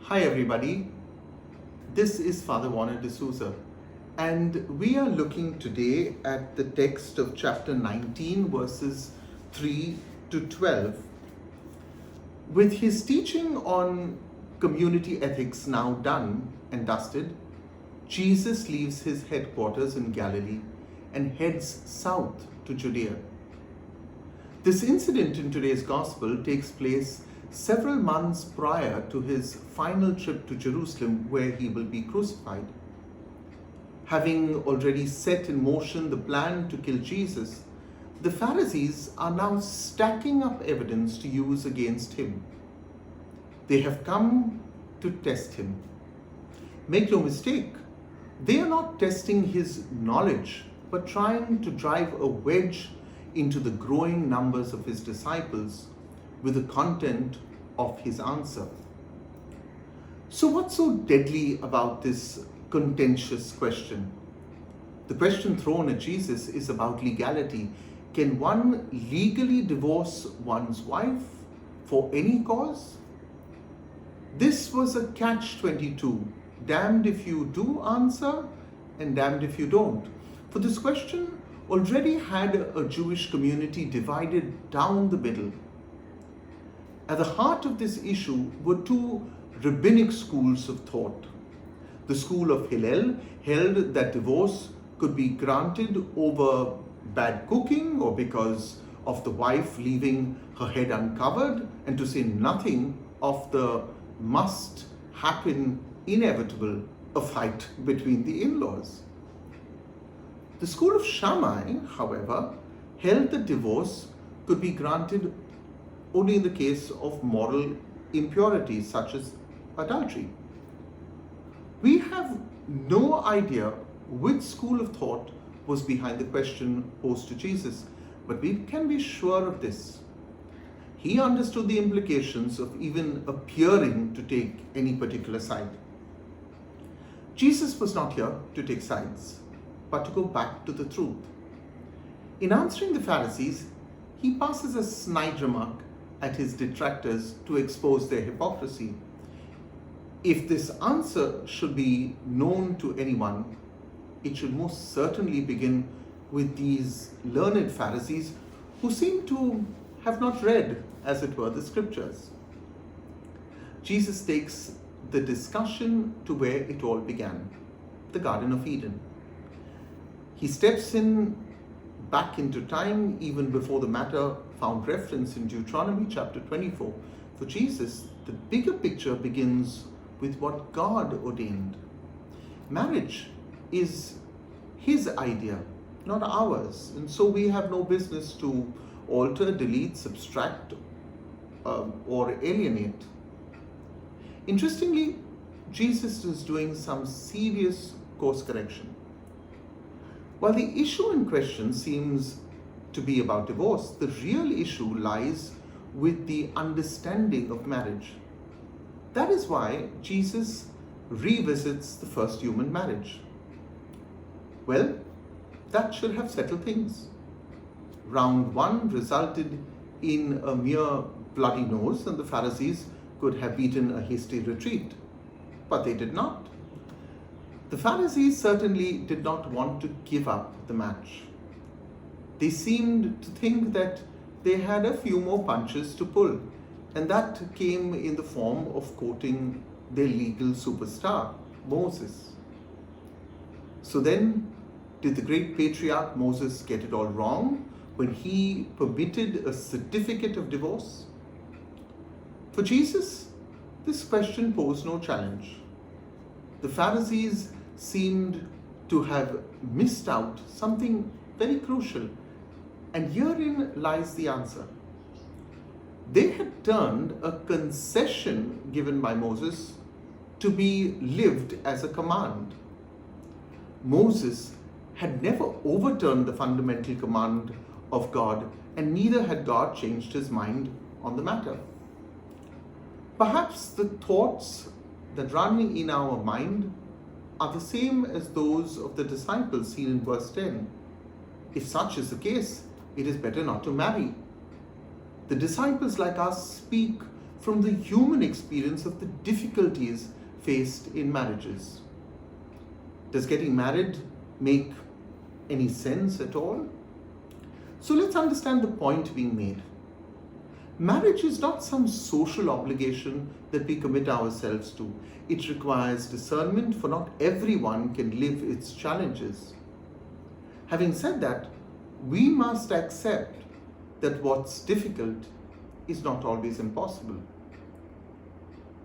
Hi everybody, this is Father Warner D'Souza, and we are looking today at the text of chapter 19 verses 3 to 12. With his teaching on community ethics now done and dusted, Jesus leaves his headquarters in Galilee and heads south to Judea. This incident in today's gospel takes place several months prior to his final trip to Jerusalem, where he will be crucified. Having already set in motion the plan to kill Jesus, the Pharisees are now stacking up evidence to use against him. They have come to test him. Make no mistake, they are not testing his knowledge, but trying to drive a wedge into the growing numbers of his disciples with the content of his answer. So what's so deadly about this contentious question? The question thrown at Jesus is about legality. Can one legally divorce one's wife for any cause? This was a catch-22, damned if you do answer and damned if you don't. For this question already had a Jewish community divided down the middle. At the heart of this issue were two rabbinic schools of thought. The school of Hillel held that divorce could be granted over bad cooking or because of the wife leaving her head uncovered, and to say nothing of the must happen inevitable, a fight between the in-laws. The school of Shammai, however, held that divorce could be granted only in the case of moral impurities such as adultery. We have no idea which school of thought was behind the question posed to Jesus, but we can be sure of this. He understood the implications of even appearing to take any particular side. Jesus was not here to take sides, but to go back to the truth. In answering the Pharisees, he passes a snide remark at his detractors to expose their hypocrisy. If this answer should be known to anyone, it should most certainly begin with these learned Pharisees who seem to have not read, as it were, the scriptures. Jesus takes the discussion to where it all began, the Garden of Eden. He steps back into time, even before the matter found reference in Deuteronomy chapter 24. For Jesus, the bigger picture begins with what God ordained. Marriage is his idea, not ours, and so we have no business to alter, delete, subtract, or alienate. Interestingly, Jesus is doing some serious course correction. While the issue in question seems to be about divorce, the real issue lies with the understanding of marriage. That is why Jesus revisits the first human marriage. Well, that should have settled things. Round one resulted in a mere bloody nose, and the Pharisees could have beaten a hasty retreat. But they did not. The Pharisees certainly did not want to give up the match. They seemed to think that they had a few more punches to pull, and that came in the form of quoting their legal superstar, Moses. So then, did the great patriarch Moses get it all wrong when he permitted a certificate of divorce? For Jesus, this question posed no challenge. The Pharisees seemed to have missed out something very crucial, and herein lies the answer. They had turned a concession given by Moses to be lived as a command. Moses had never overturned the fundamental command of God, and neither had God changed his mind on the matter. Perhaps the thoughts that run in our mind are the same as those of the disciples seen in verse 10. If such is the case, it is better not to marry. The disciples, like us, speak from the human experience of the difficulties faced in marriages. Does getting married make any sense at all? So let's understand the point being made. Marriage is not some social obligation that we commit ourselves to. It requires discernment, for not everyone can live its challenges. Having said that, we must accept that what's difficult is not always impossible.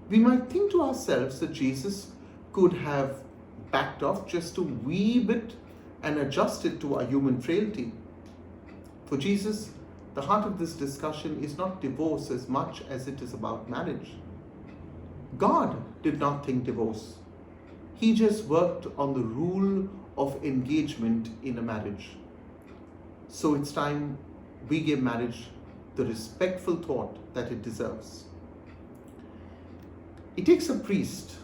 We might think to ourselves that Jesus could have backed off just a wee bit and adjusted to our human frailty. For Jesus, the heart of this discussion is not divorce as much as it is about marriage. God did not think divorce. He just worked on the rule of engagement in a marriage. So it's time we give marriage the respectful thought that it deserves. It takes a priest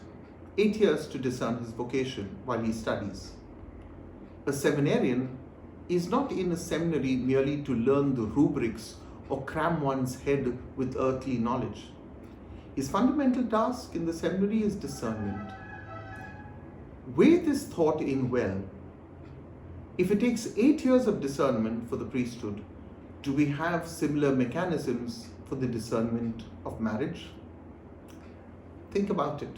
8 years to discern his vocation while he studies. A seminarian is not in a seminary merely to learn the rubrics or cram one's head with earthly knowledge. His fundamental task in the seminary is discernment. Weigh this thought in well. If it takes 8 years of discernment for the priesthood, do we have similar mechanisms for the discernment of marriage? Think about it.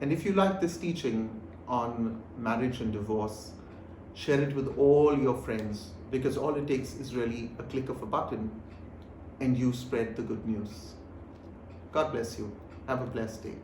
And if you like this teaching on marriage and divorce, share it with all your friends, because all it takes is really a click of a button and you spread the good news. God bless you. Have a blessed day.